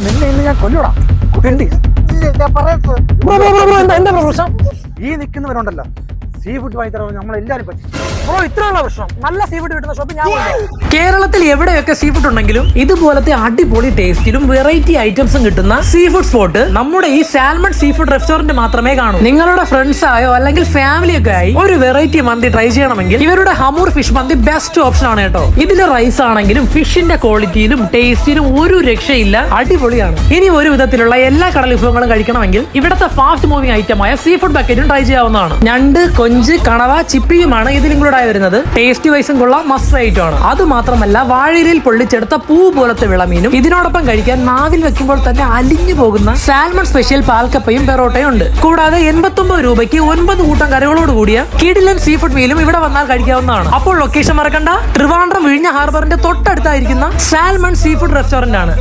നിന്നെ ഇന്ന് ഞാൻ കൊല്ലൂടാ. എന്താ പ്രശ്നം? ഈ നിൽക്കുന്നവരുണ്ടല്ലോ, സീ ഫുഡ് വാങ്ങി തരാൻ നമ്മളെല്ലാരും പറ്റി. ബ്രോ, ഇത്രയുള്ള പ്രശ്നം? നല്ല സീ ഫുഡ് കിട്ടുന്ന ഷോപ്പ് ഞാൻ കേരളത്തിൽ എവിടെയൊക്കെ സീ ഫുഡ് ഉണ്ടെങ്കിലും ഇതുപോലത്തെ അടിപൊളി ടേസ്റ്റിലും വെറൈറ്റി ഐറ്റംസും കിട്ടുന്ന സീ ഫുഡ് സ്പോട്ട് നമ്മുടെ ഈ സാൽമൺ സീ ഫുഡ് റെസ്റ്റോറന്റ് മാത്രമേ കാണൂ. നിങ്ങളുടെ ഫ്രണ്ട്സ് ആയോ അല്ലെങ്കിൽ ഫാമിലി ഒക്കെ ആയി ഒരു വെറൈറ്റി മന്തി ട്രൈ ചെയ്യണമെങ്കിൽ ഇവരുടെ ഹമൂർ ഫിഷ് മന്തി ബെസ്റ്റ് ഓപ്ഷൻ ആണ് കേട്ടോ. ഇതിലെ റൈസ് ആണെങ്കിലും ഫിഷിന്റെ ക്വാളിറ്റിയിലും ടേസ്റ്റിലും ഒരു രക്ഷയില്ല, അടിപൊളിയാണ്. ഇനി ഒരു വിധത്തിലുള്ള എല്ലാ കടൽ വിഭവങ്ങളും കഴിക്കണമെങ്കിൽ ഇവിടുത്തെ ഫാസ്റ്റ് മൂവിംഗ് ഐറ്റമായ സീ ഫുഡ് ബക്കറ്റും ട്രൈ ചെയ്യാവുന്നതാണ്. ഞണ്ട്, കൊഞ്ച്, കണവ, ചിപ്പിയുമാണ് ഇതിൽ ഇൻക്ലൂഡ് ആയി വരുന്നത്. ടേസ്റ്റ് വൈസും കൊള്ളാം, മസ്റ്റ് ഐറ്റം ആണ്. അത് മാത്രമല്ല വാഴയിലയിൽ പൊള്ളിച്ചെടുത്ത പൂ പോലത്തെ വിളമീനും ഇതിനോടൊപ്പം കഴിക്കാൻ നാവിൽ വെക്കുമ്പോൾ തന്നെ അലിഞ്ഞു പോകുന്ന സാൽമൺ സ്പെഷ്യൽ പാൽക്കപ്പയും പെറോട്ടയും ഉണ്ട്. കൂടാതെ 89 രൂപയ്ക്ക് 9 കൂട്ടം കറികളോട് കൂടിയ കിടിലൻ സീ ഫുഡ് മീലും ഇവിടെ വന്നാൽ കഴിക്കാവുന്നതാണ്. അപ്പോൾ ലൊക്കേഷൻ മറക്കണ്ട, ട്രിവാൻഡ്രം വിഴിഞ്ഞ ഹാർബറിന്റെ തൊട്ടടുത്തായിരിക്കുന്ന സാൽമൺ സീ ഫുഡ് റെസ്റ്റോറന്റ് ആണ്.